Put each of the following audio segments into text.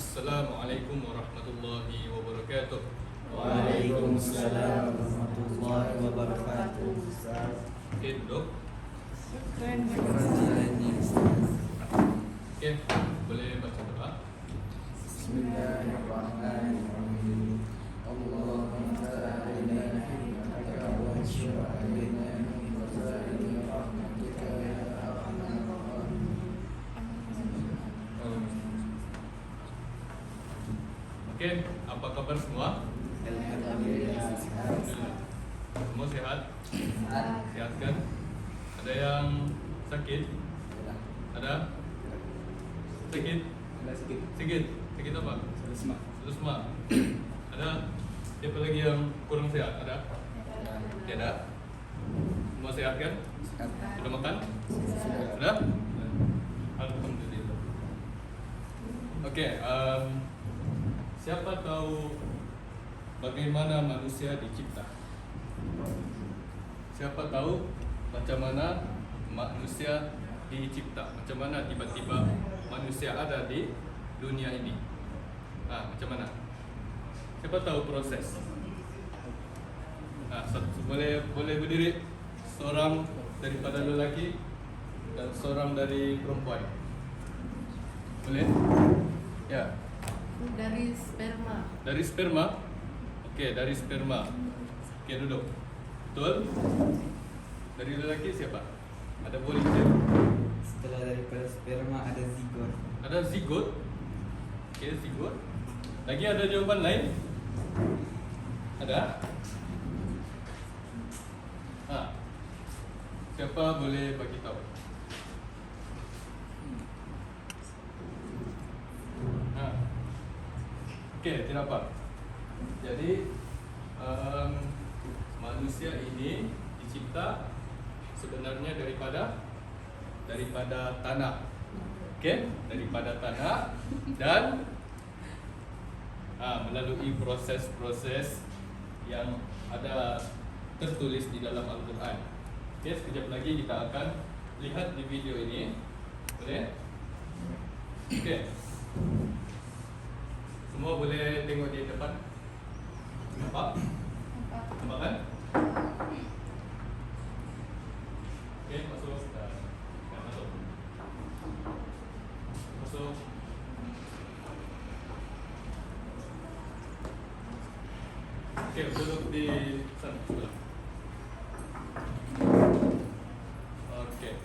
Assalamualaikum warahmatullahi wabarakatuh. Waalaikumsalam warahmatullahi wabarakatuh. Oke, duduk. Oke, boleh baca doa. Bismillahirrahmanirrahim. Allahumma ta'ala hikmataka wa syura alaina min wazaini rahmatika ya arhamar rahimin. Oke, apa kabar semua? Alhamdulillah. Semua sehat? Sehat kan? Ada yang sakit? Ada? Sakit? Sakit? Sakit apa? Selesma. Ada? Siapa lagi yang kurang sehat? Ada? Tidak? Semua sehat kan? Sudah makan? Sudah? Alhamdulillah. Oke, siapa tahu bagaimana manusia dicipta? Siapa tahu macam mana manusia dicipta? Macam mana tiba-tiba manusia ada di dunia ini? Macam mana? Siapa tahu proses? Boleh berdiri. Seorang daripada lelaki dan seorang dari perempuan. Boleh? Ya. Dari sperma. Dari sperma? Oke, dari sperma. Oke, duduk. Betul? Dari lelaki siapa? Ada volunteer? Setelah daripada sperma ada zigot. Ada zigot? Oke, zigot. Lagi ada jawaban lain? Ada? Siapa boleh bagi tahu? Oke, tidak apa. Jadi manusia ini dicipta sebenarnya daripada tanah. Oke, daripada tanah dan melalui proses-proses yang ada tertulis di dalam Al-Quran. Oke, sekejap lagi kita akan lihat di video ini. Boleh? Oke. Semua boleh tengok di depan. Nampak? Nampak kan? Oke, masuk. Masuk. Oke, duduk di sana sebelah. Oke.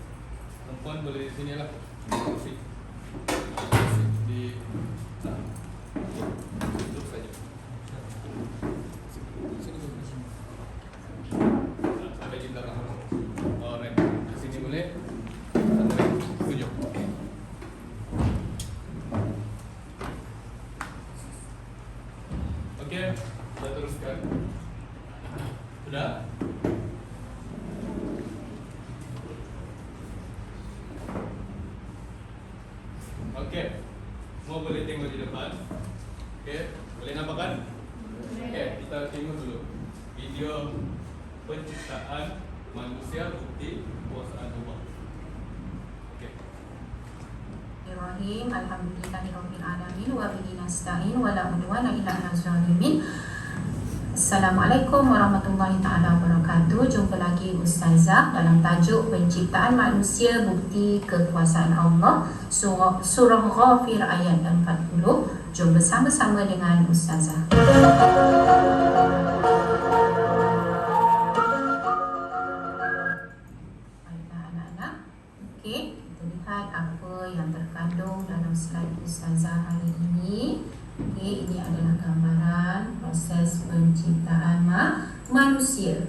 Perempuan boleh di sini lah. Di sana. Duduk saja. Sampai di belakang. Alright. Di sini boleh. Sampai tunjuk. Oke, kita teruskan. Sudah? Oke. Semua boleh tengok di depan. Oke, boleh nampak kan? Oke, kita tengok dulu video penciptaan manusia bukti kuasaan Allah. Oke. Bismillahirrahmanirrahim. Alhamdulillahirabbil alamin wa bihi nasta'in wa la udwana illa 'alal zalimin. Assalamualaikum warahmatullahi taala wabarakatuh. Jumpa lagi Ustazah dalam tajuk penciptaan manusia bukti kekuasaan Allah, surah Ghafir ayat 40. Jom bersama-sama dengan Ustazah. Baiklah anak-anak. Okey, kita lihat apa yang terkandung dalam slide Ustazah hari ini. Okey, ini adalah gambaran proses penciptaan manusia.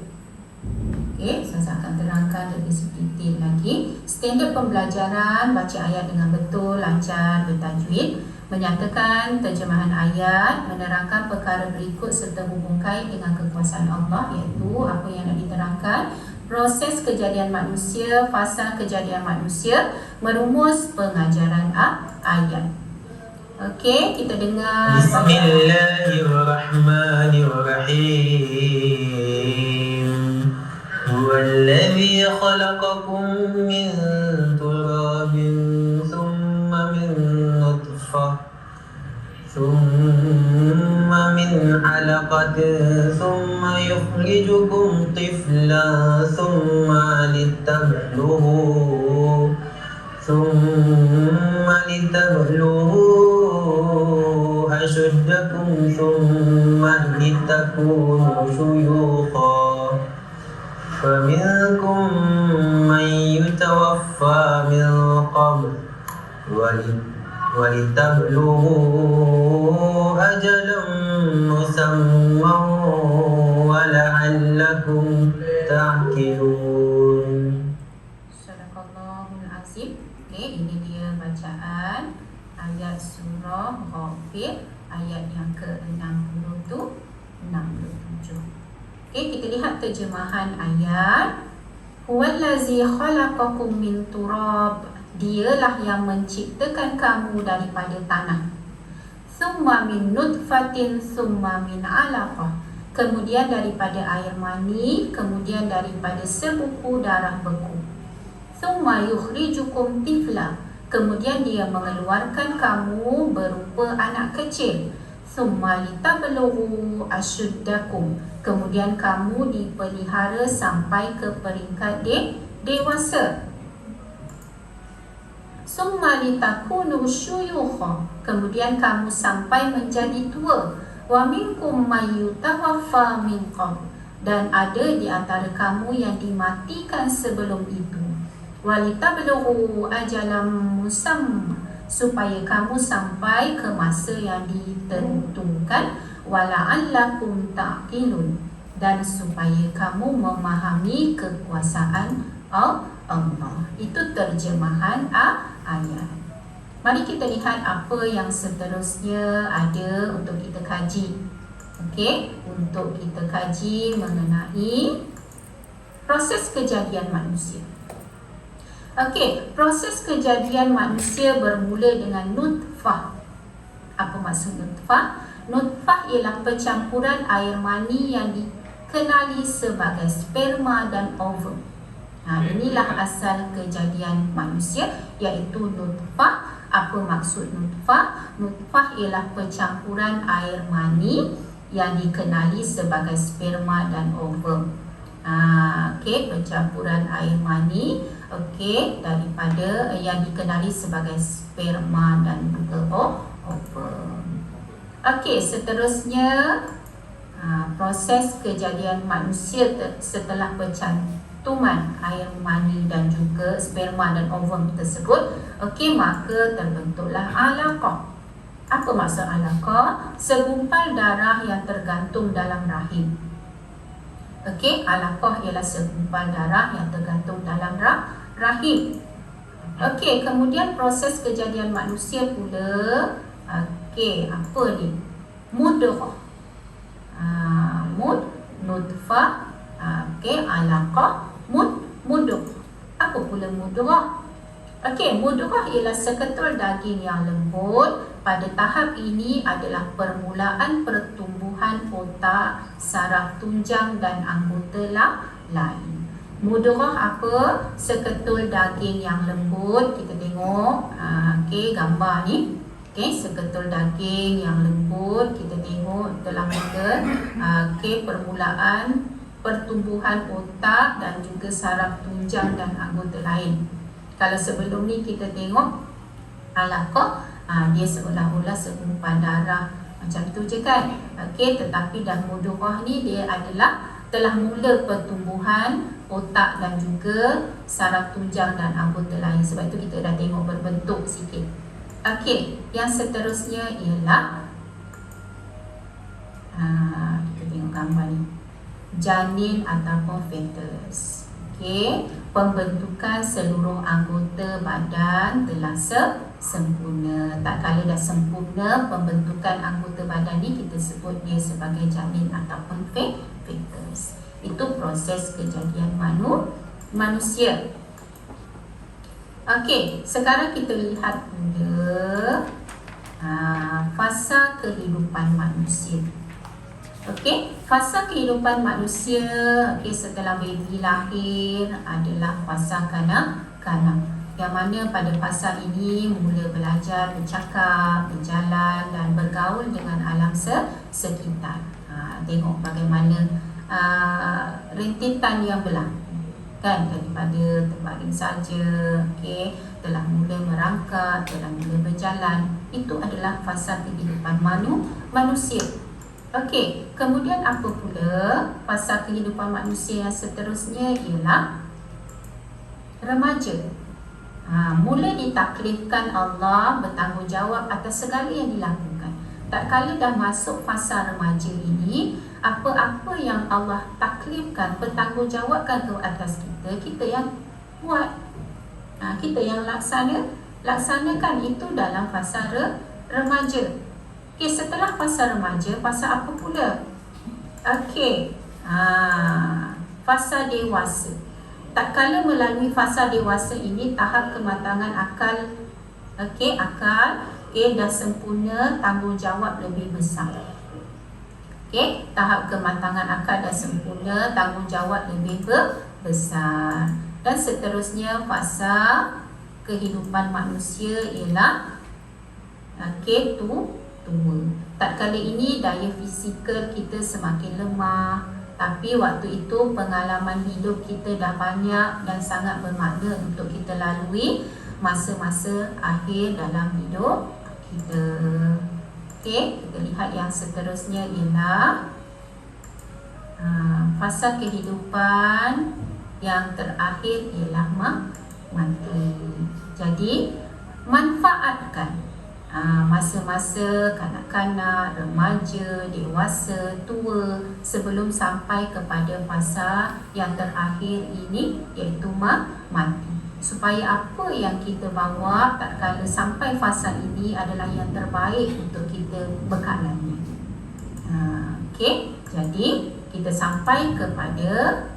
Okey, saya akan terangkan lebih sedikit lagi. Standard pembelajaran baca ayat dengan betul, lancar, bertajwid, menyatakan terjemahan ayat, menerangkan perkara berikut serta hubung kait dengan kekuasaan Allah, iaitu apa yang nak diterangkan, proses kejadian manusia, fasa kejadian manusia, merumus pengajaran ayat. Okey, kita dengar. Bismillahirrahmanirrahim. Huwallazi khalaqakum min turabin thumma min nutfah علقة ثم يخرجكم طفلا ثم لتبلغوا أشدكم ثم لتكونوا شيوخا فمنكم من يتوفى من قبل ولتبلغوا أجلا مسمى ولعلكم تعقلون. Sadaqallahul Azim. Okey, ini dia bacaan ayat surah Ghafir ayat yang ke-67. Okey, kita lihat terjemahan ayat. Huwallazi khalaqakum min turab. Dialah yang menciptakan kamu daripada tanah. Summa min nutfatin summa min alaqah. Kemudian daripada air mani, kemudian daripada sebuku darah beku. Summa yukhrijukum tifla. Kemudian dia mengeluarkan kamu berupa anak kecil. Summa litablughu asyuddakum. Kemudian kamu dipelihara sampai ke peringkat dewasa. Summa litakunu syuyukha. Kemudian kamu sampai menjadi tua. Wa minkum may yutawaffa min qabl. Dan ada di antara kamu yang dimatikan sebelum itu. Walitablughu ajalam musamma. Supaya kamu sampai ke masa yang ditentukan. Wala'allakum ta'qilun. Dan supaya kamu memahami kekuasaan Allah. Itu terjemahan ayat. Mari kita lihat apa yang seterusnya ada untuk kita kaji. Okey, untuk kita kaji mengenai proses kejadian manusia. Okey, proses kejadian manusia bermula dengan nutfah. Apa maksud nutfah? Nutfah ialah percampuran air mani yang dikenali sebagai sperma dan ovum. Inilah asal kejadian manusia, iaitu nutfah. Apa maksud nutfah? Nutfah ialah percampuran air mani yang dikenali sebagai sperma dan ovum. Okey, percampuran air mani, okey, daripada yang dikenali sebagai sperma dan juga ovum. Okey, seterusnya proses kejadian manusia setelah percantuman air mani dan juga sperma dan ovum tersebut. Okey, maka terbentuklah alaqah. Apa maksud alaqah? Segumpal darah yang tergantung dalam rahim. Okey, alaqah ialah segumpal darah yang tergantung dalam rahim. Okey, kemudian proses kejadian manusia pula. Okey, apa ni? Mudghah. Nutfah. Okey, alaqah, mudghah. Apa pula mudghah? Okey, mudghah ialah seketul daging yang lembut. Pada tahap ini adalah permulaan pertumbuhan otak, saraf tunjang dan anggota lain. Mudghah apa? Seketul daging yang lembut. Kita tengok okey, gambar ni. Okey, seketul daging yang lembut. Kita tengok telah mula okey, permulaan pertumbuhan otak dan juga saraf tunjang dan anggota lain. Kalau sebelum ni kita tengok alaqah, dia seolah-olah segumpal darah macam tu je kan. Okey, tetapi dah mudghah ni dia adalah telah mula pertumbuhan otak dan juga saraf tunjang dan anggota lain. Sebab itu kita dah tengok berbentuk sikit. Okey, yang seterusnya ialah kita tengok gambar ni, janin ataupun fetus. Okey, pembentukan seluruh anggota badan telah sempurna. Tak kala dah sempurna pembentukan anggota badan ni, kita sebut dia sebagai janin ataupun fetus. Itu proses kejadian manusia. Okey, sekarang kita lihat pula fasa kehidupan manusia. Okey, fasa kehidupan manusia, okey, setelah baby lahir adalah fasa kanak-kanak. Yang mana pada fasa ini mula belajar bercakap, berjalan dan bergaul dengan alam sekitar. Tengok bagaimana rintitan yang berlaku kan, daripada terbaring saja, okey, telah mula merangkak, telah mula berjalan. Itu adalah fasa kehidupan manusia. Okey, kemudian apa pula fasa kehidupan manusia yang seterusnya ialah remaja. Mula ditaklifkan Allah bertanggungjawab atas segala yang dilakukan. Tak kala dah masuk fasa remaja ini, apa-apa yang Allah taklifkan, bertanggungjawabkan ke atas kita, kita yang buat, kita yang laksanakan itu dalam fasa remaja. Okey, setelah fasa remaja, fasa apa pula? Okey, fasa dewasa. Tak kala melalui fasa dewasa ini, tahap kematangan akal, akal dah sempurna, tanggungjawab lebih besar. Okey, tahap kematangan akal dah sempurna, tanggungjawab lebih besar. Dan seterusnya fasa kehidupan manusia ialah tua. Tatkala ini daya fizikal kita semakin lemah, tapi waktu itu pengalaman hidup kita dah banyak dan sangat bermakna untuk kita lalui masa-masa akhir dalam hidup kita. Okey, kita lihat yang seterusnya ialah fasa kehidupan yang terakhir ialah mati. Jadi manfaatkan masa-masa kanak-kanak, remaja, dewasa, tua sebelum sampai kepada fasa yang terakhir ini, iaitu mati. Supaya apa yang kita bawa tak kala sampai fasa ini adalah yang terbaik untuk kita bekalnya. Okey, jadi kita sampai kepada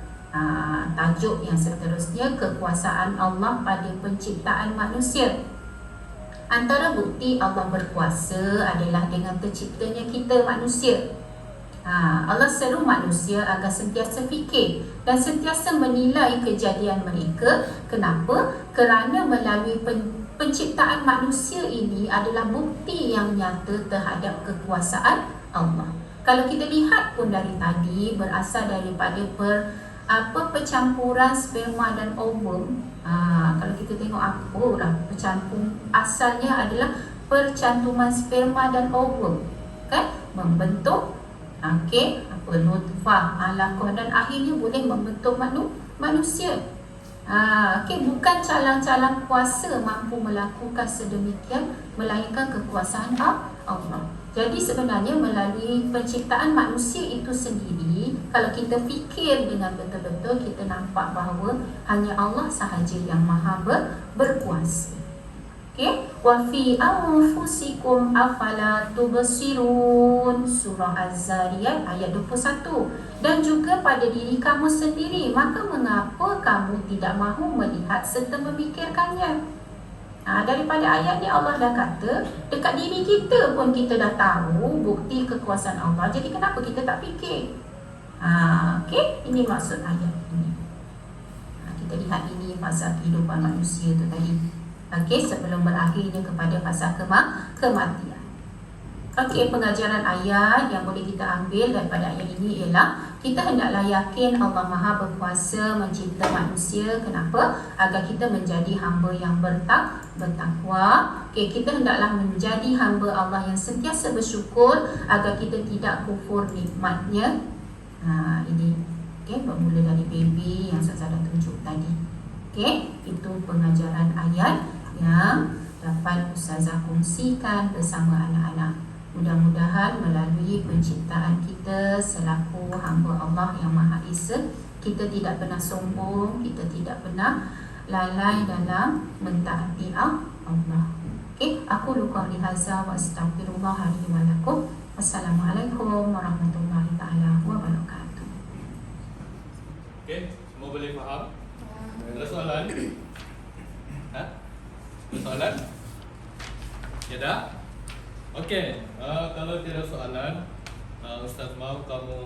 tajuk yang seterusnya, kekuasaan Allah pada penciptaan manusia. Antara bukti Allah berkuasa adalah dengan terciptanya kita manusia. Allah seru manusia agar sentiasa fikir dan sentiasa menilai kejadian mereka. Kenapa? Kerana melalui penciptaan manusia ini adalah bukti yang nyata terhadap kekuasaan Allah. Kalau kita lihat pun dari tadi, berasal daripada percampuran sperma dan ovum. Kalau kita tengok apa lah bercampur, asalnya adalah percantuman sperma dan ovum, kan, membentuk nutfah, alaqah, dan akhirnya boleh membentuk manusia. Bukan calang-calang kuasa mampu melakukan sedemikian, melainkan kekuasaan Allah. Jadi sebenarnya melalui penciptaan manusia itu sendiri, kalau kita fikir dengan betul-betul, kita nampak bahawa hanya Allah sahaja yang maha berkuasa. Wa fi anfusikum afala tubsirun, surah Az-Zariyat ayat 21. Dan juga pada diri kamu sendiri, maka mengapa kamu tidak mahu melihat serta memikirkannya? Daripada ayat ni Allah dah kata dekat diri kita pun kita dah tahu bukti kekuasaan Allah. Jadi kenapa kita tak fikir? Ini maksud ayat ini. Kita lihat ini fasa kehidupan manusia tu tadi. Sebelum berakhirnya kepada fasa kematian. Pengajaran ayat yang boleh kita ambil daripada ayat ini ialah kita hendaklah yakin Allah Maha berkuasa mencipta manusia. Kenapa? Agar kita menjadi hamba yang bertakwa. Kita hendaklah menjadi hamba Allah yang sentiasa bersyukur agar kita tidak kufur nikmatnya. Ini bermula dari baby yang saya dah tunjuk tadi. Itu pengajaran ayat yang dapat Ustazah kongsikan bersama anak-anak. Mudah-mudahan melalui penciptaan kita selaku hamba Allah yang Maha Esa, kita tidak pernah sombong, kita tidak pernah lalai dalam mentaati Allah. Aku luka lihaza wa astaghfirullah li wa lakum. Assalamualaikum warahmatullahi taala wabarakatuh. Semua boleh faham? Ada soalan? Ada soalan? Ya dah? Kalau tidak soalan, Ustaz mahu kamu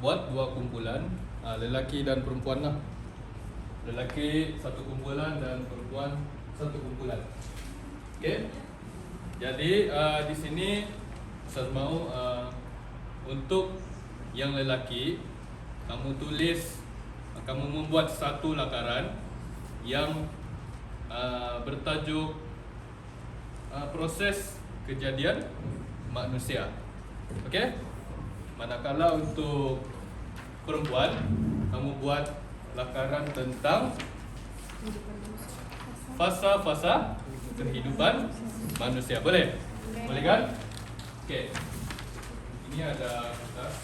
buat dua kumpulan, lelaki dan perempuan lah. Lelaki satu kumpulan dan perempuan satu kumpulan. Jadi di sini Ustaz mahu untuk yang lelaki, kamu membuat satu lakaran yang bertajuk proses kejadian manusia. Okey? Manakala untuk perempuan, kamu buat lakaran tentang fasa-fasa kehidupan manusia. Boleh? Boleh kan? Okey. Ini ada kertas.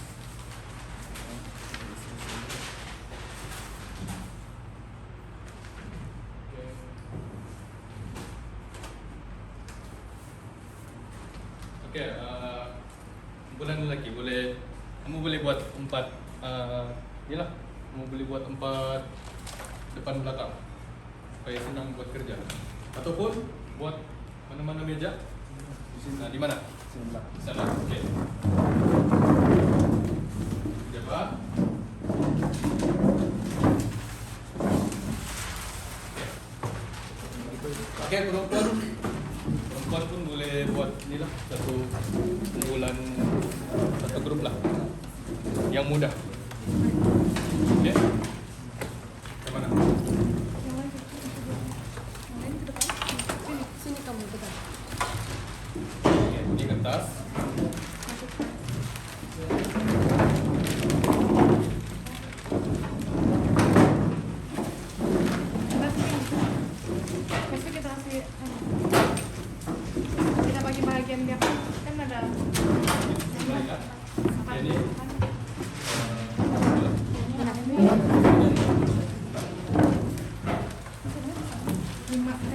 Okey, kumpulan lelaki kamu boleh buat 4 yalah, kamu boleh buat 4 depan belakang supaya senang buat kerja. Ataupun buat mana-mana meja. Di mana? Di sana. Okey. Siapa? Okey, perempuan pun boleh buat inilah satu kumpulan, satu grup lah yang mudah. Okey. Ke mana? Sini kamu dekat. Okey, ini kertas. Pasti kita kasih kita bagi bagian dia kan ada Baiklah. Okey, ini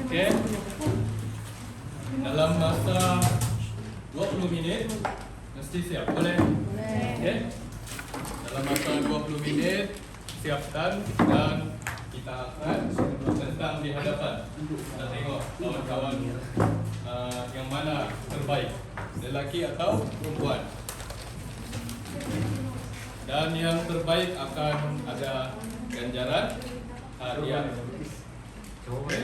okey. Dalam masa 20 minit mesti siap. Boleh? Okey. Dalam masa 20 minit siapkan dan kita akan tentang di hadapan. Kita tengok kawan-kawan yang mana terbaik, lelaki atau perempuan. Dan yang terbaik akan ada ganjaran hadiah. Okey.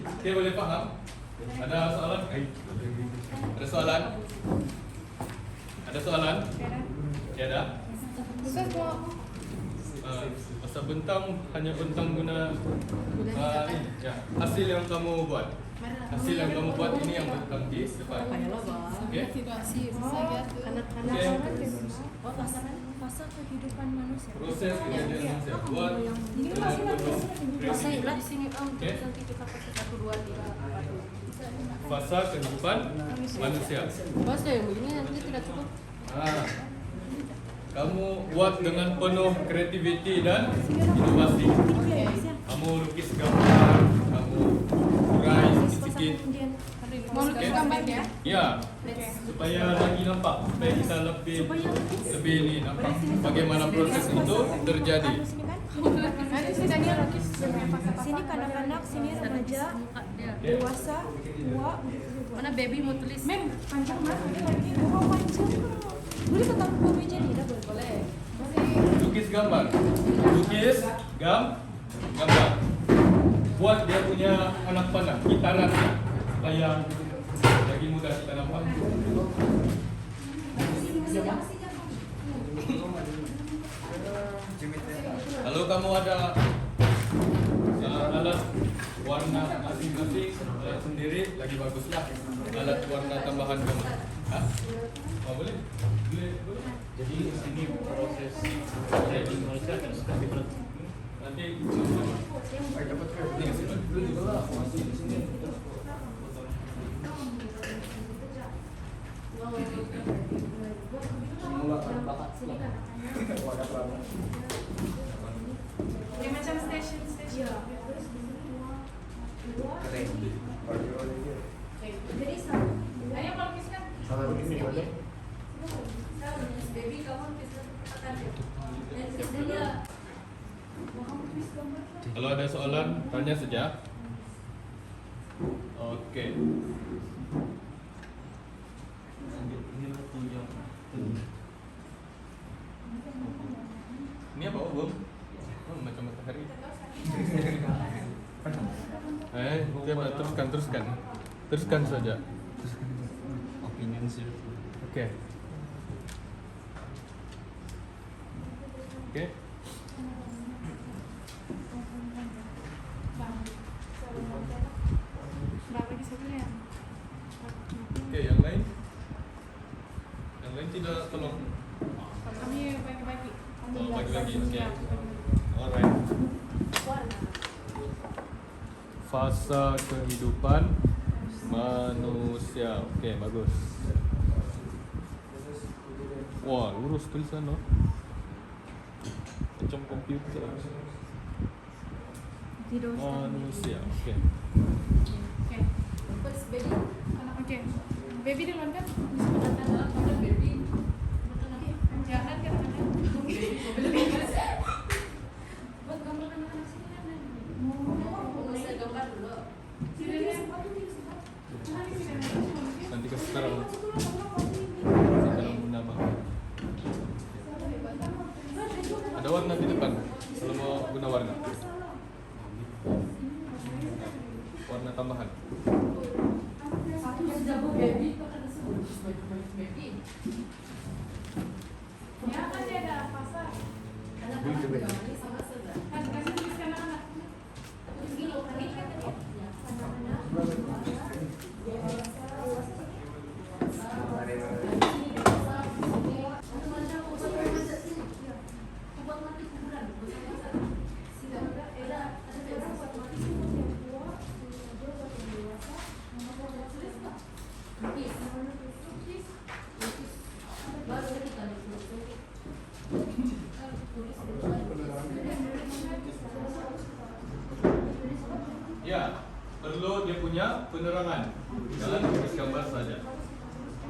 Okey, boleh faham? Ada soalan? Ada soalan? Ada soalan? Tiada? Ustaz mau Pasal bentang, hanya bentang guna ini, ya, hasil yang kamu buat. Hasil yang kamu buat ini yang bentang di depan. Okey? tidak sih saya anak-anak Okey. Fasa kehidupan manusia. Proses kejadian manusia. Buat Ini dengan penuh Masih kreativitas. di sini om, Okey. nanti kita pakai 1, 2, 3, 4. Fasa kehidupan manusia. Bos deh, begini nanti tidak cukup. Kamu buat dengan penuh kreativiti dan inovasi. Oke. Kamu lukis gambar, kamu urai sedikit. Mau lukis gambar ya? Ya, supaya lagi nampak, supaya kita lebih ini nampak bagaimana proses itu terjadi. Nanti si Daniel lukis Sini kanak-kanak, sini remaja, dewasa, tua. mana baby mau tulis? Mem, panjang banget lagi. Oh, panjang. Boleh tetap dua meja nih, dah boleh. Lukis gambar, lukis gambar. Buat dia punya anak panah, kitaran supaya lagi mudah kita nampak. Kalau kamu ada alat warna masing-masing sendiri lagi baguslah. Alat warna tambahan kamu. Hah? Oh, boleh? Boleh. Jadi ini proses jadi manusia akan seperti itu. Nanti Ya macam station. Jadi sama. Ayo melukiskan. Baby kamu lukiskan akan dan dia kalau ada soalan tanya saja. Oke. Ini apa Om? Oh, macam matahari. Teruskan. Teruskan saja. Opinion sih. Oke. Oke. Berapa lagi satu ya? Oke, yang lain? Yang lain tidak tolong. Kami bagi-bagi. Oh, bagi-bagi. Oke. Alright. Fasa kehidupan manusia. Oke, bagus. Wah, lurus tulisan loh. Macam komputer. Tidur. Manusia. Oke. Oke. First baby. Oke. Baby duluan kan? Baby. Jangan kan buat gambar anak-anak sini kan. Mau saya gambar dulu. Nanti ke sekarang. Sekarang bunda mah. Ada warna di depan. Kalau mau guna warna. Warna tambahan. Ya kan dia ada pasar. Kan kasih tulis anak-anak. Ya, perlu dia punya penerangan. Jangan tulis gambar saja.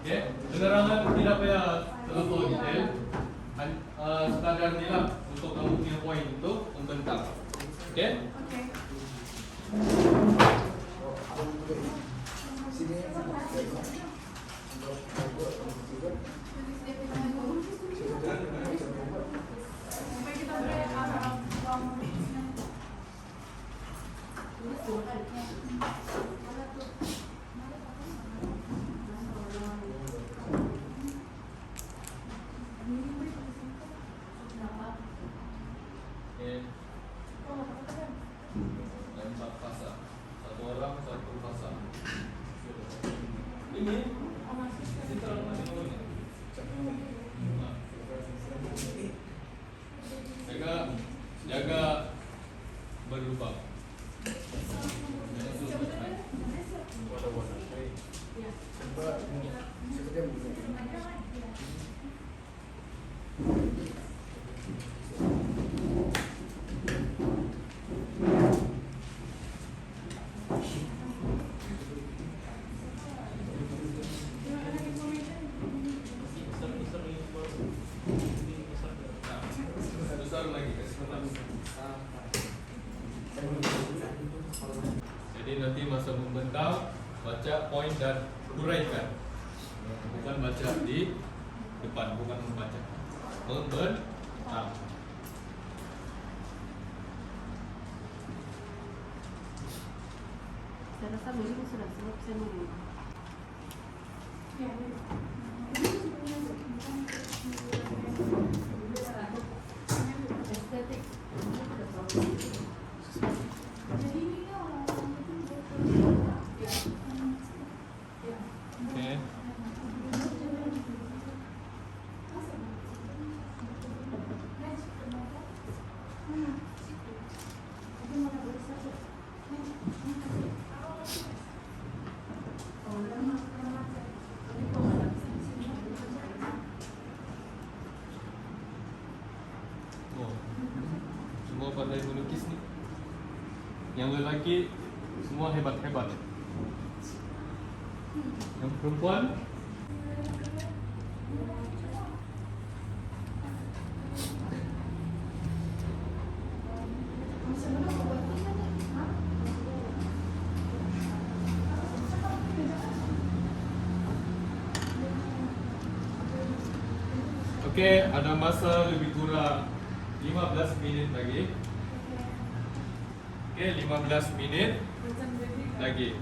Oke, penerangan tidak payah terlalu detail. Standar nilai untuk kamu punya poin untuk membentang. Oke? Oke. Sampai kita beri Oke. Empat fasa. Satu orang, satu fasa. Ini terlalu banyak. Jaga berlubang. Besar lagi, jadi nanti masa membentang baca poin dan uraikan, bukan baca di depan, bukan membaca, membentang. Saya rasa begini sudah siap, saya mau. Estetik. Oke. Oh, semua pandai melukis nih. Yang lelaki semua hebat-hebat. Yang perempuan Oke, ada masa lebih kurang 15 menit lagi. Oke, 15 menit lagi.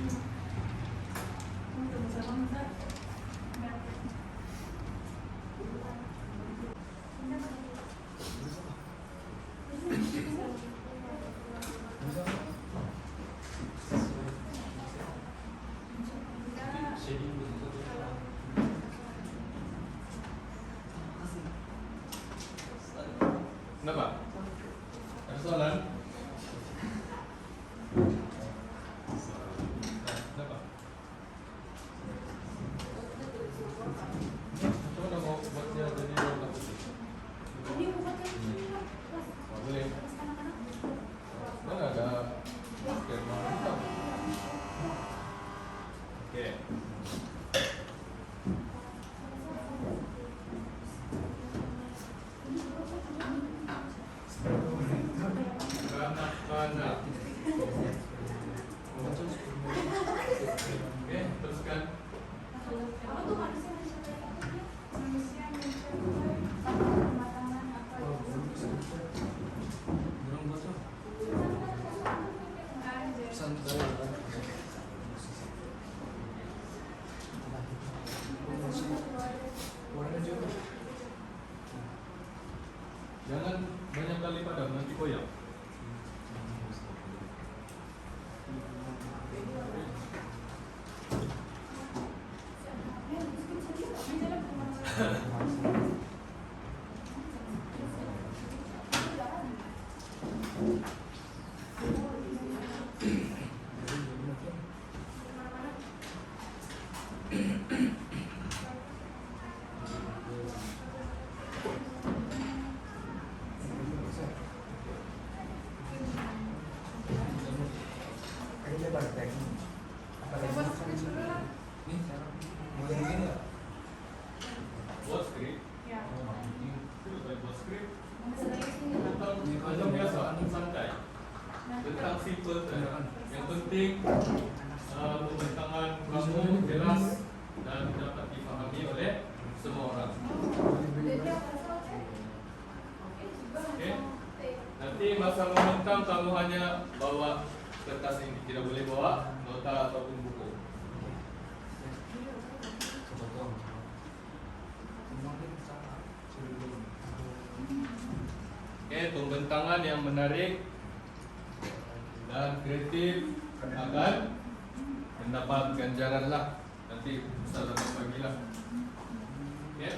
Kenapa? Ada soalan? Kenapa? Coba dong mau buat dia jadi warna putih. Ini bukan kan? Oh, boleh. Mana ada basket warna hitam? Oke. Kanak-kanak. Oke, teruskan. Apa tuh manusia mencapai kematangan apa Jangan banyak kali padam, nanti koyak. Buat skrip. ya? Buat skrip. Tentang biasa, santai. Tentang simple saja. Yang penting pembentangan kamu jelas dan dapat dipahami oleh semua orang. Oke. Nanti masa membentang kamu hanya bawa kertas ini, tidak boleh bawa nota ataupun buku. Oke, pembentangan yang menarik dan kreatif akan mendapat ganjaran lah. Nanti Ustaz akan bagilah. Oke.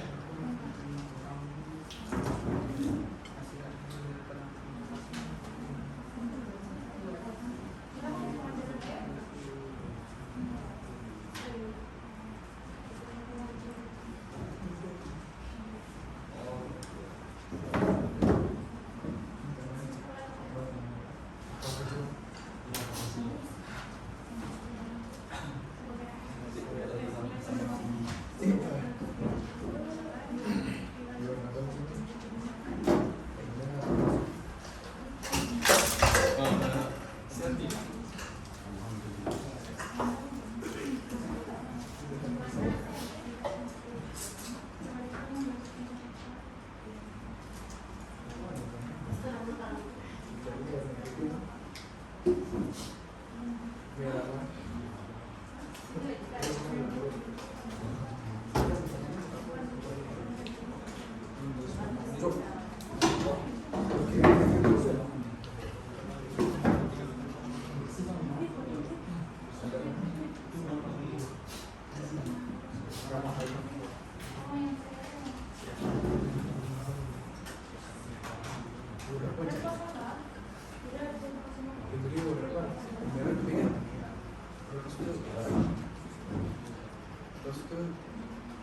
Terus itu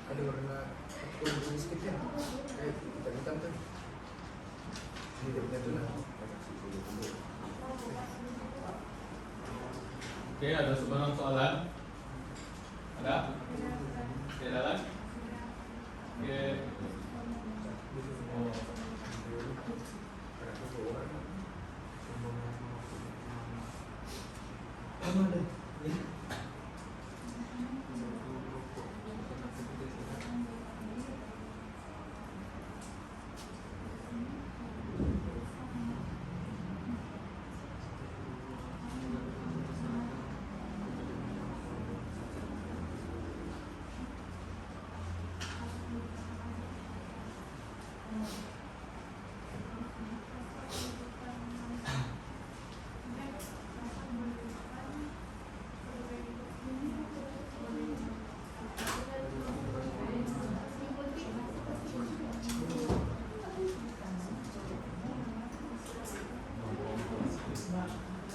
ada warna kuning sedikit ya, kayak hitam tuh. Ini dia tuh lah. Oke, ada sebarang soalan? Ada? Tidak ada? Oke. Oh.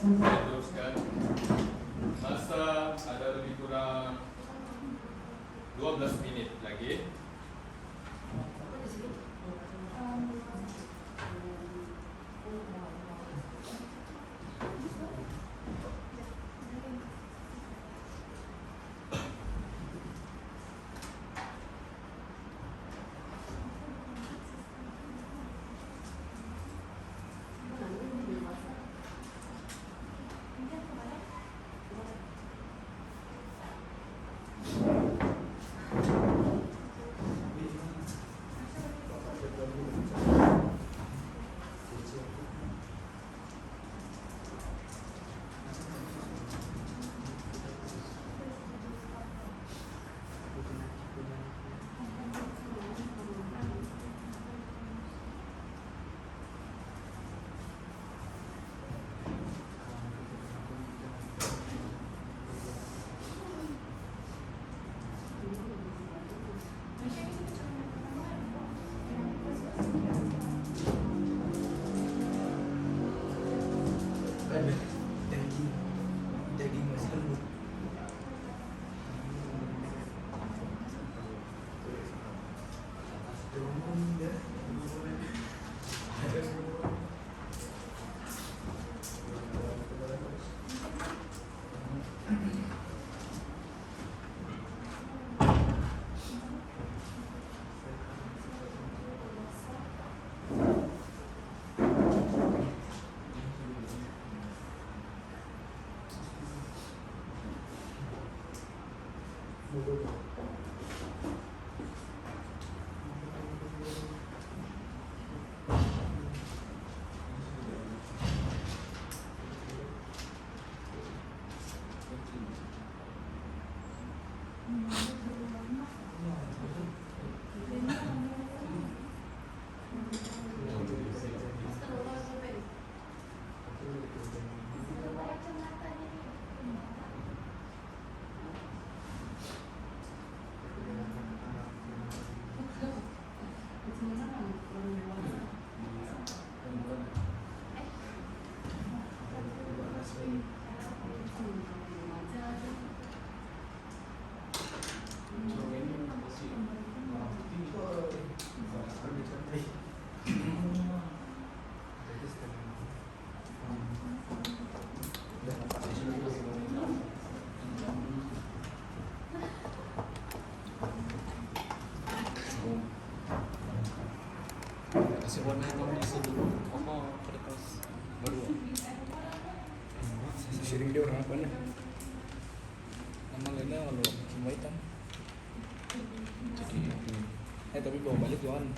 Saya teruskan. Masa ada lebih kurang 12 minit lagi. Ada daging masih lembut. Kasih warna yang di sini. Apa kertas baru? Sering dia orang apa nih? Nama lainnya kalau semua hitam. Jadi tapi bawa balik Johan.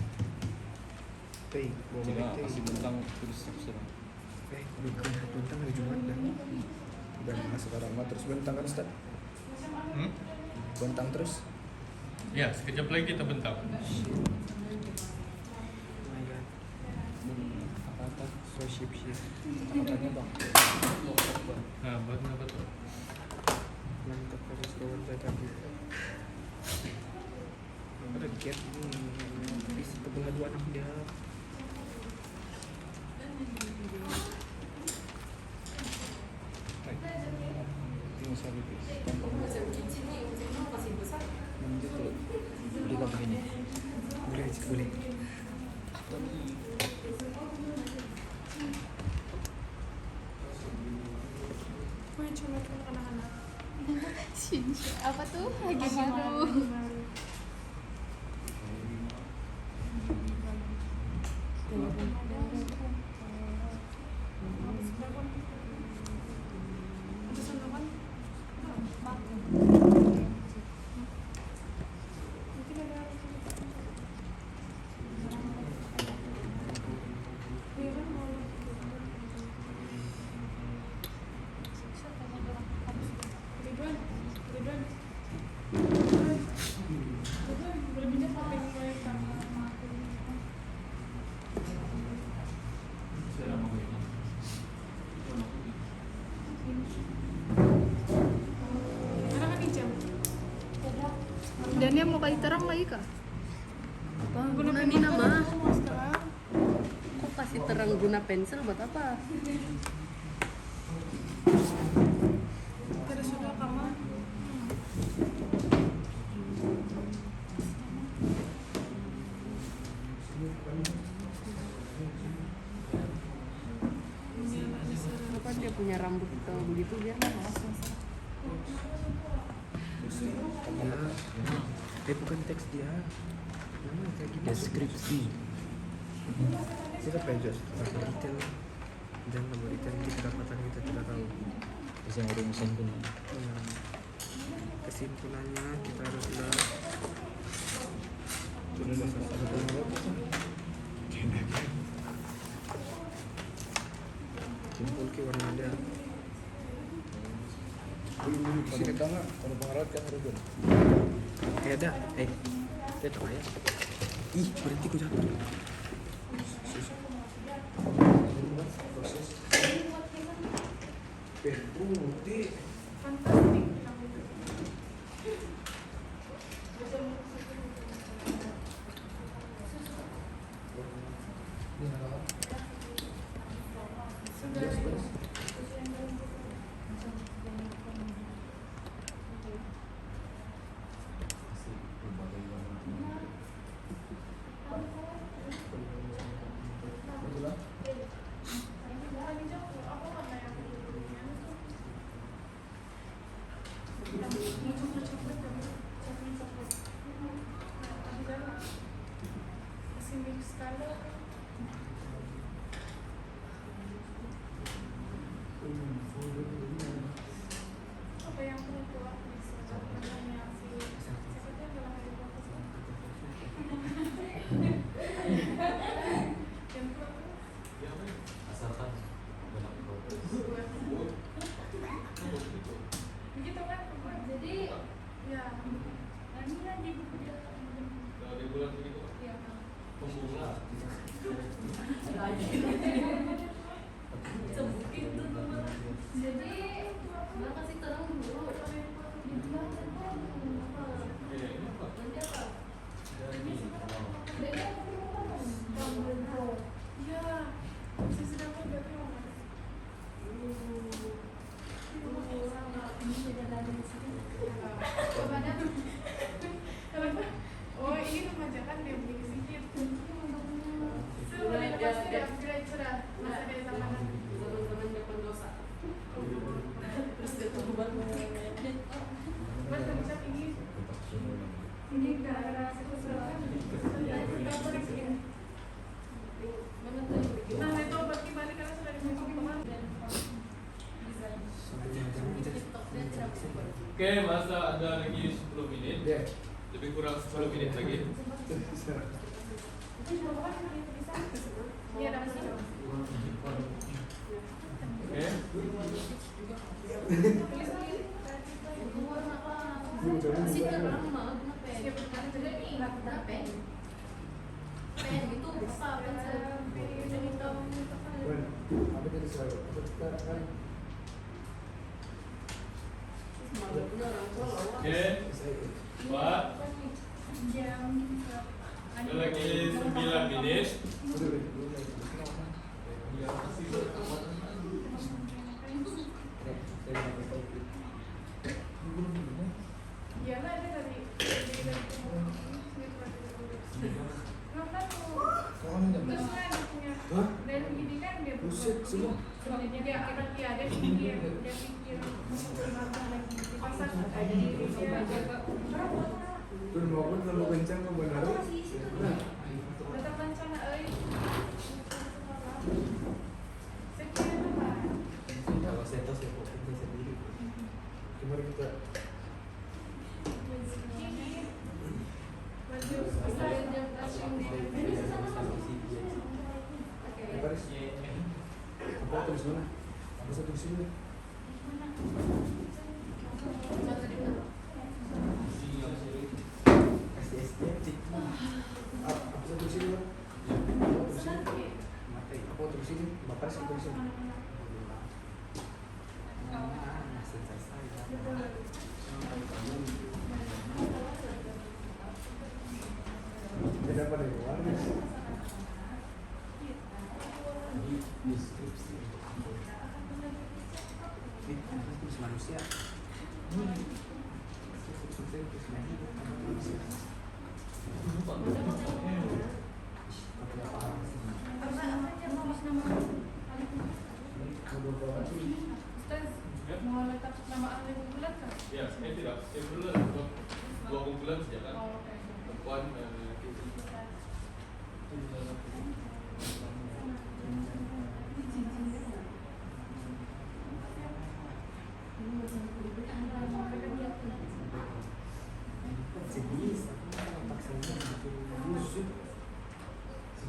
Teh, bawa Jika balik teh. kasih bentang tulis terserah. Bukan bentang hari Jumat dan sekarang mah terus bentang kan Ustaz? Bentang terus. Ya, sekejap lagi kita bentang. Apa so ship katanya bang. Nah, apa tuh? Mantap harus kawan saya tadi. Ada gap bisa tebel dua anak dia. Tinggal saya lipis. Nanti tuh beli kau begini. Boleh. Gue cuma anak-anak. Apa tuh? Lagi baru. Dan yang mau kasih terang lagi kah? Guna Ini nama. sekarang. Kok kasih terang guna pensil buat apa? dia punya rambut begitu biar langsung. Ya, bukan teks dia. Namanya kayak gitu. Deskripsi. Kita penjos tambah detail. Jangan tambah detail di kedapatan kita tidak tahu. Bisa ngerumusin pun. Ya. Kesimpulannya kita harus sudah satu simpul ke warna ada. Sini tahu nggak? Kalau pengarat kan harus ada. Dia tahu ya. Ih, berhenti ku jatuh. Proses. Berhenti. Fantastik. Apa yang punya keluar di namanya si siapa tuh yang dalam Harry Potter yang keluar Asalkan banyak progres. begitu kan jadi ya nanti di buku dia Kalau di bulan begitu ya pembuka. jadi nggak kasih terang dulu di bulan Iya, ini apa? nanti apa Dari beda iya saya sudah berarti oh ini memanjakan dia beli sedikit sudah pasti upgrade sudah masa dari zaman Jepang dosa terus dia berubah mas bisa tinggi ini gara-gara sesuatu nah itu berarti balik karena sudah dibentuk kemarin Oke, masa ada lagi 10 menit. Lebih kurang 10 menit lagi. iya dapat sih Oke. Apa jadi selalu? Apa kita kan? Oke. Pak, ada lagi 9 menit. iya lah dia dari terus kan punya dan gini kan dia Buset, semua. dia dia pikir lagi dipasang jadi dia jaga Tuh maupun terlalu kencang ke benar. tetap rencana sekian apa Kalau saya tahu saya fokus sendiri. Gimana kita? Baris. Apa tulis mana? Apa saya tulis ini? Apa saya tulis ini? Apa tulis ini? Bapak saya tulis ini. Tidak pada luar. Deskripsi. Tulis manusia. Ustaz, mau letak nama ahli kumpulan kan? Ya, tidak. Dulu dua kumpulan saja kan. Oh, oke. Perempuan dan laki.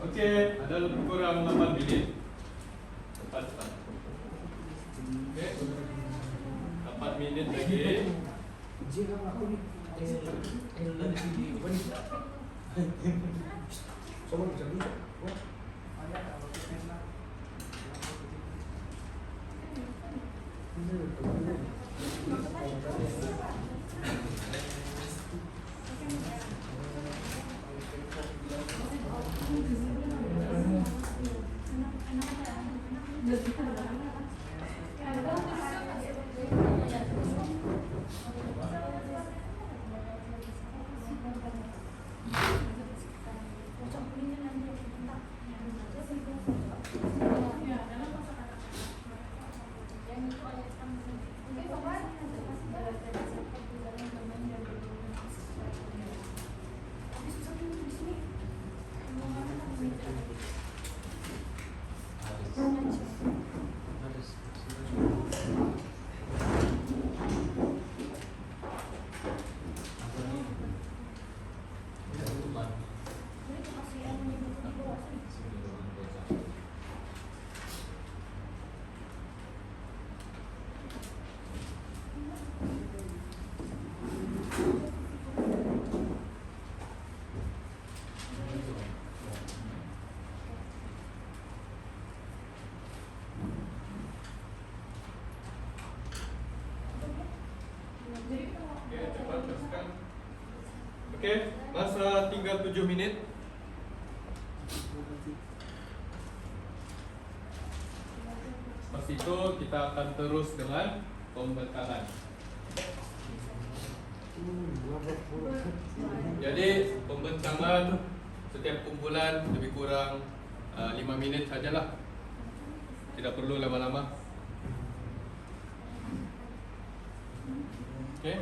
Oke, ada lebih kurang 8 menit. Cepat. Oke, 8 menit lagi. Oke, cepat teruskan. Oke, masa tinggal 7 menit. Pas itu kita akan terus dengan pembekalan. Jadi pembentangan setiap kumpulan lebih kurang 5 menit sajalah. Tidak perlu lama-lama. Oke.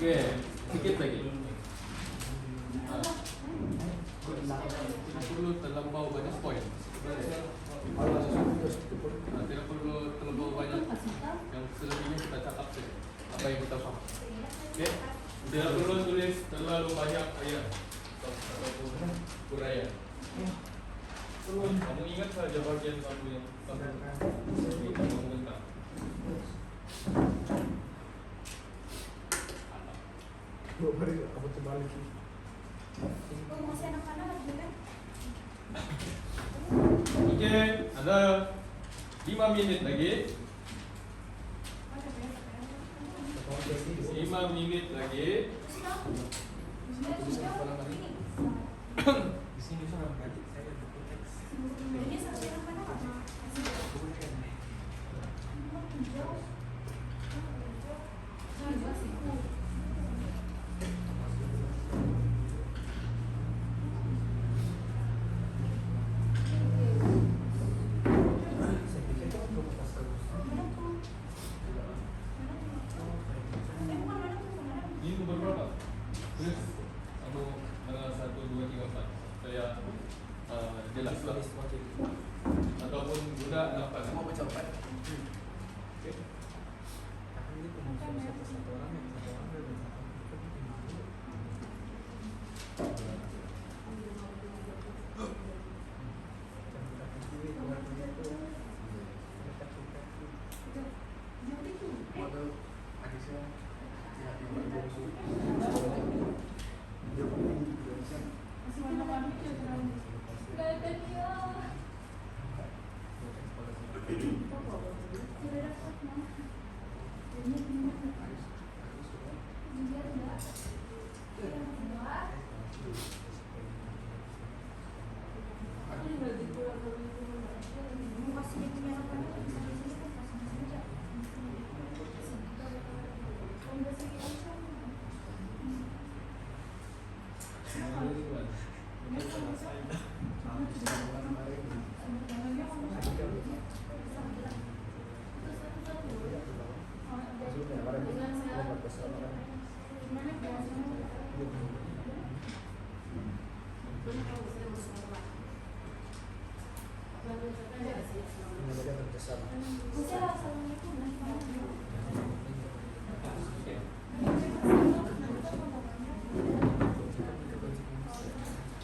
Oke, sedikit lagi. Tidak perlu terlampau banyak poin. Tidak perlu terlampau banyak. Yang selebihnya kita catat saja. Apa yang kita paham. Oke, tidak perlu tulis terlalu banyak ayat ataupun uraian. Kamu ingat saja bagian kamu yang kamu mentah. Oke, ada 5 menit lagi. 5 menit lagi. Ini nomor berapa? Tulis kamu 1, 2, 3, 4 supaya jelas lah. Ataupun guna 8. Mau baca 4. Oke.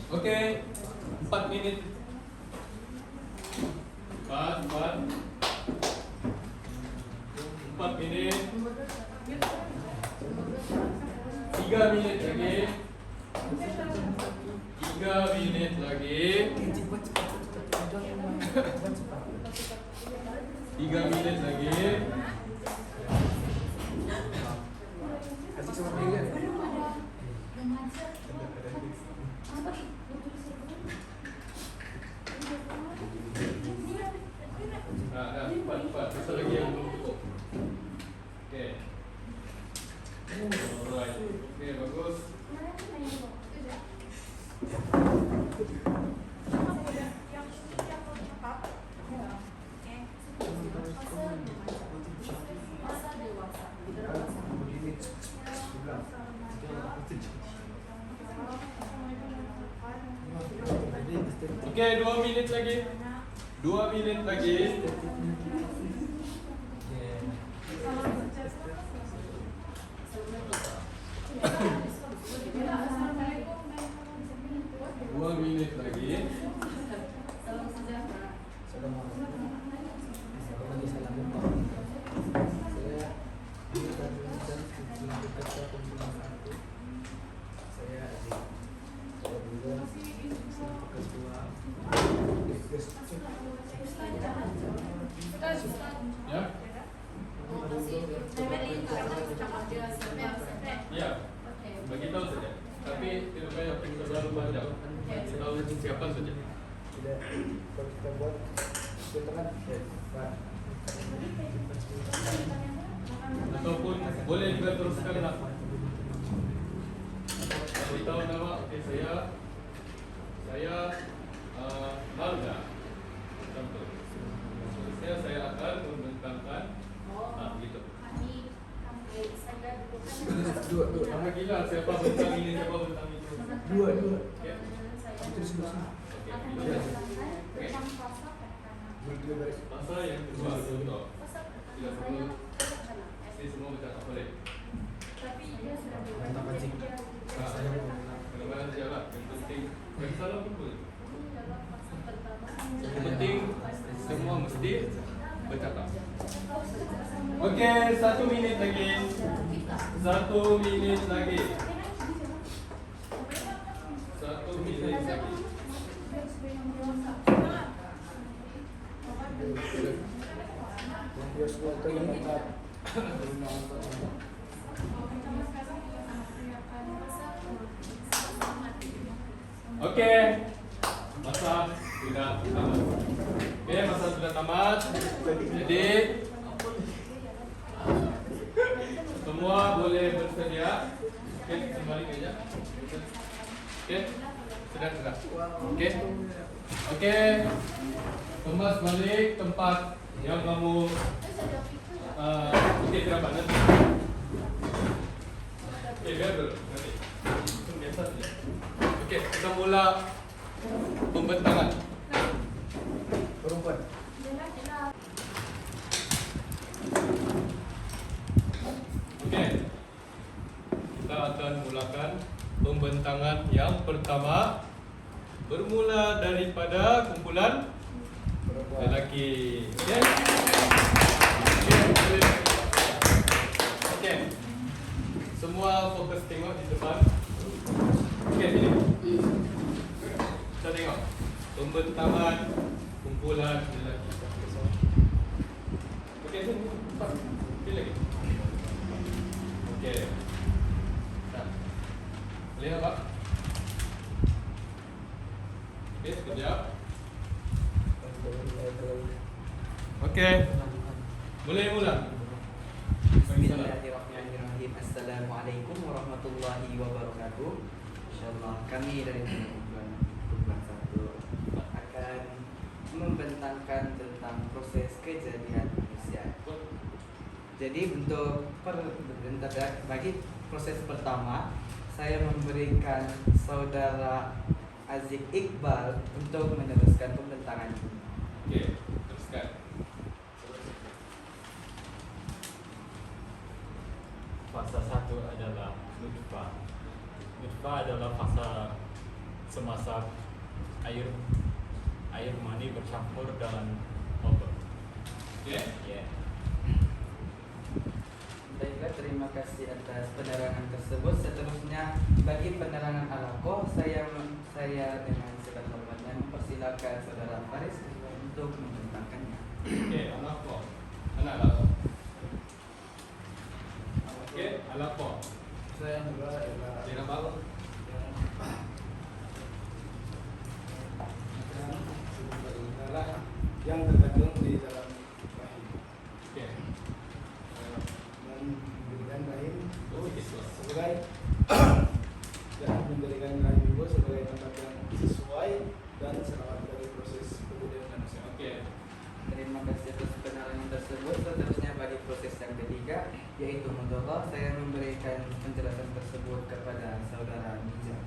Oke, 4 menit. 4 menit. 3 menit lagi. 3 menit lagi. 3 menit lagi. Kasih sama dia. Nah, dah, cepat. Satu lagi yang belum cukup. Oke. Alright. Oke, bagus. Oke, 2 menit lagi. 2 menit lagi. Dua menit lagi. Ya. Ya. Bagi tahu saja. Tapi tidak payah terlalu panjang. Bagi tahu siapa saja. Tidak, kalau kita buat kita kan Ataupun boleh juga teruskan lah. Bagi tahu nama. Oke, saya Marga. Contoh. Saya akan membentangkan. Gitu. dua. Sama gila siapa bentang ini, siapa bentang itu. Dua. Ya. Terus. Oke. Dua baris. Masa yang kedua contoh. Tidak perlu semua bercakap boleh. Mantap anjing. Kadang-kadang saja lah. Yang penting yang salah pun boleh. Yang penting semua mesti bercakap. Oke, 1 menit lagi. 1 menit lagi. 1 menit lagi. Yang dia semua itu yang lengkap. Oke, masa sudah tamat. Oke, masa sudah tamat. Jadi semua boleh bersedia. Oke, kembali meja. Oke, sudah. Oke, kemas balik tempat yang kamu. Oke, tidak banget. Oke, biar dulu nanti. Itu biasa saja. Oke, kita mula pembentangan. Perempuan. Oke, kita akan mulakan pembentangan yang pertama. Bermula daripada kumpulan lelaki. Oke. Oke. Semua fokus tengok di depan. Oke, sini. Kita tengok pembentangan kumpulan lelaki. Oke, sini. Cepat. Pilih lagi. Oke. Nah, lihat Pak. Oke, sekejap. Oke, boleh ulang. Bismillahirrahmanirrahim. Assalamualaikum warahmatullahi wabarakatuh. Insyaallah kami dari Kumpulan 1 akan membentangkan tentang proses kejadian manusia. Jadi untuk bagi proses pertama, saya memberikan saudara Azik Iqbal untuk meneruskan pembentangan ini. Oke, teruskan. Fase 1 adalah nutfah. Nutfah adalah fase semasa air mani bercampur dengan obat. Oke. Ya. Baiklah, terima kasih atas penerangan tersebut. Seterusnya bagi penerangan alakoh, saya dengan segala hormatnya mempersilakan saudara Faris untuk membentangkannya. Oke, alapo. Mana alapo? Oke, alapo. Saya juga Dia apa? yang terkandung di dalam rahim Oke. dan mendirikan rahim Oh, gitu. sebagai dan mendirikan rahim ibu sebagai tempat yang sesuai dan selamat dari proses kejadian manusia. Oke. Terima kasih atas penerangan tersebut. Seterusnya bagi proses yang ketiga, yaitu mudghah, saya memberikan penjelasan tersebut kepada saudara Nizam.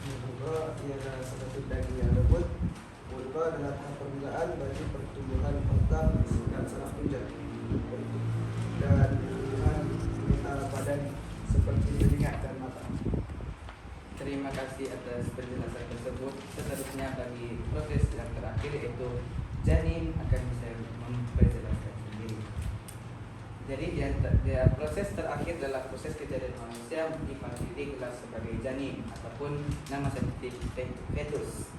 Mudghah ialah seperti daging yang lembut. Mudghah adalah tahap permulaan bagi pertumbuhan otak dan saraf tunjang dan pertumbuhan badan seperti telinga dan mata. Terima kasih atas penjelasan tersebut. Seterusnya bagi proses yang terakhir, yaitu janin, akan saya memperjelaskan sendiri. Jadi proses terakhir adalah proses kejadian manusia dipanggil gelar sebagai janin ataupun nama saintifik fetus.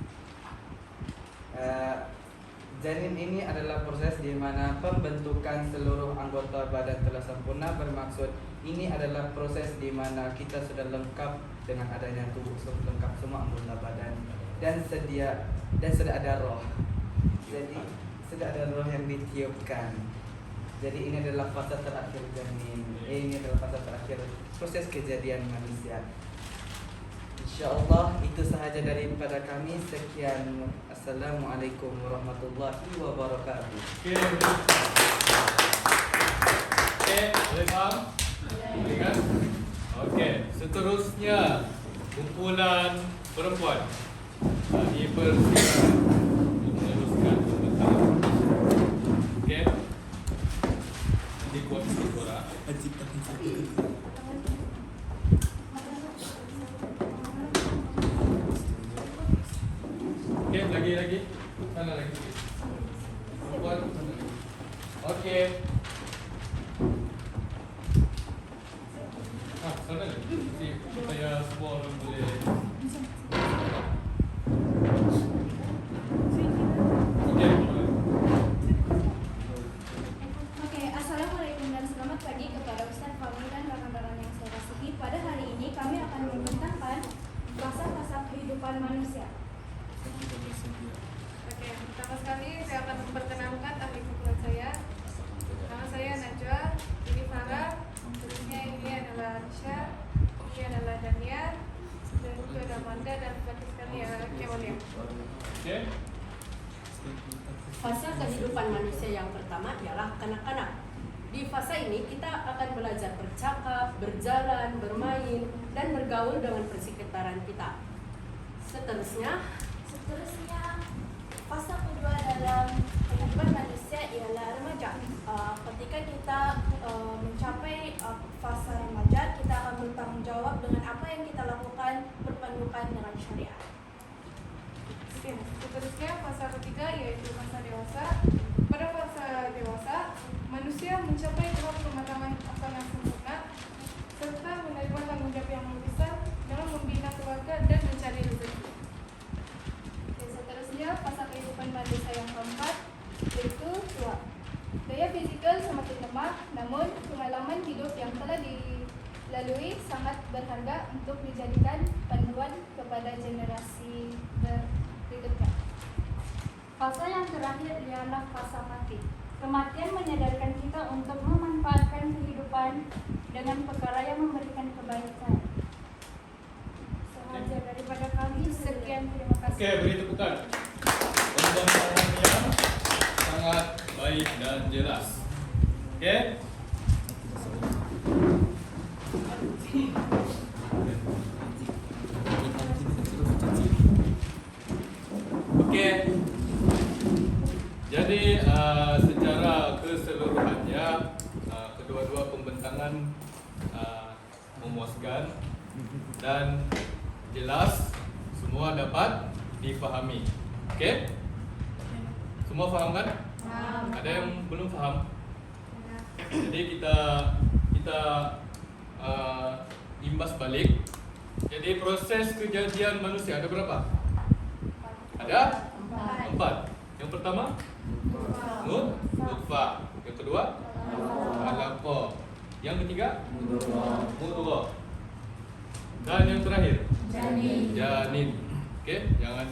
Janin ini adalah proses di mana pembentukan seluruh anggota badan telah sempurna. Bermaksud ini adalah proses di mana kita sudah lengkap dengan adanya tubuh, lengkap semua anggota badan dan sudah ada roh. Jadi sudah ada roh yang ditiupkan. Jadi ini adalah fase terakhir janin. Ini adalah fase terakhir proses kejadian manusia. InsyaAllah itu sahaja daripada kami. Sekian. Assalamualaikum warahmatullahi wabarakatuh. Oke. Oke, boleh paham? Boleh kan? Oke, seterusnya kumpulan perempuan. Dipersilakan untuk meneruskan pembentangan. Oke. Nanti kuat suara. Oke, lagi. Mana lagi? Perempuan. Oke. Sana lagi. Supaya semua orang boleh. Oke, assalamualaikum dan selamat pagi kepada Ustaz Fahmi dan rekan-rekan yang saya kasihi. Pada hari ini kami akan membentangkan fase-fase kehidupan manusia. Oke, pertama sekali saya akan memperkenalkan ahli kumpulan saya. Nama saya Najwa, ini Farah, seterusnya ini adalah Risha, ini adalah Dania, dan itu ada Manda dan seperti sekali ya Kemolia. Oke. Fase kehidupan manusia yang pertama ialah kanak-kanak. Di fase ini kita akan belajar bercakap, berjalan, bermain, dan bergaul dengan persekitaran kita. Seterusnya, fase kedua dalam kehidupan manusia ialah remaja. Ketika kita mencapai fase remaja, kita akan bertanggung jawab dengan apa yang kita lakukan berpandukan dengan syariat. Oke, seterusnya fase ketiga yaitu fase dewasa. Pada fase dewasa, manusia mencapai tahap pematangan akal yang sempurna serta menerima tanggung jawab yang lebih besar dalam membina keluarga dan mencari rezeki. Dan seterusnya fase kehidupan manusia yang keempat yaitu tua. Daya fisikal semakin lemah, namun pengalaman hidup yang telah lalui sangat berharga untuk dijadikan panduan kepada generasi berikutnya. Fase yang terakhir ialah fase mati. Kematian menyadarkan kita untuk memanfaatkan kehidupan dengan perkara yang memberikan kebaikan. Sahaja daripada kami, sekian, terima kasih. Oke, beri tepukan. Pembahasannya sangat baik dan jelas. Oke. Oke. Jadi secara keseluruhannya kedua-dua pembentangan memuaskan dan jelas, semua dapat difahami. Oke? Semua faham kan? Ada yang belum faham? Jadi kita imbas balik. Jadi proses kejadian manusia ada berapa? Ada 4. Yang pertama nutfah. Yang kedua alaqah. Yang ketiga mudghah. Dan yang terakhir janin. Oke, jangan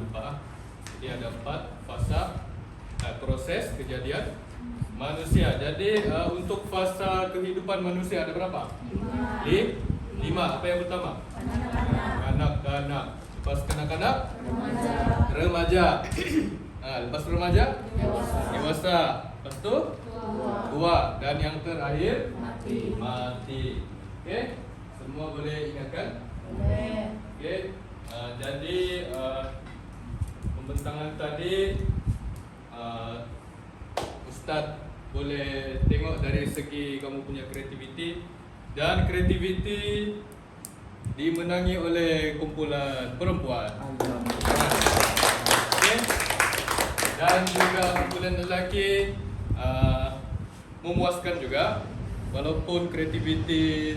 lupa. Jadi ada 4 fasa proses kejadian manusia. Jadi untuk fasa kehidupan manusia ada berapa? 5. Apa yang pertama? Kanak-kanak. Lepas kanak-kanak? Remaja. Lepas remaja? Dewasa. Lepas itu? Tua. Dan yang terakhir? Mati. Oke? Semua boleh ingatkan? Oke? Jadi pembentangan tadi Ustaz boleh tengok dari segi kamu punya kreativiti, dan kreativiti dimenangi oleh kumpulan perempuan. Okay. Dan juga kumpulan lelaki memuaskan juga, walaupun kreativiti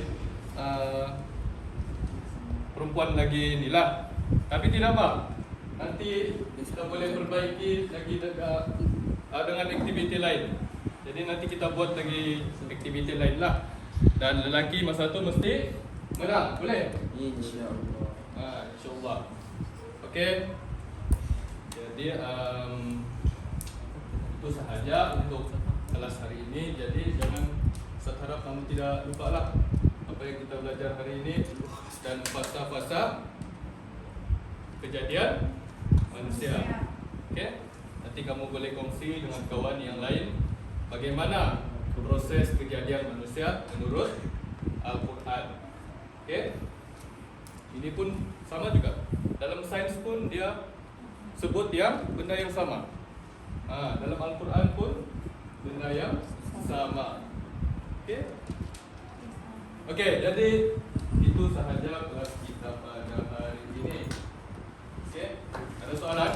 perempuan lagi inilah, tapi tidak apa, nanti kita boleh perbaiki lagi dengan aktiviti lain. Jadi nanti kita buat lagi aktiviti lain lah. Dan lelaki masa tu mesti menang, boleh? InsyaAllah. InsyaAllah. Okey. Jadi itu sahaja untuk kelas hari ini. Jadi jangan, saya harap kamu tidak lupa lah apa yang kita belajar hari ini dan fasa-fasa kejadian manusia. Okey. Nanti kamu boleh kongsi dengan kawan yang lain bagaimana proses kejadian manusia menurut Al-Quran. Okey. Ini pun sama juga. Dalam sains pun dia sebut yang benda yang sama. Dalam Al-Quran pun benda yang sama. Okey. Okey, jadi itu sahaja kelas kita pada hari ini. Okey. Ada soalan?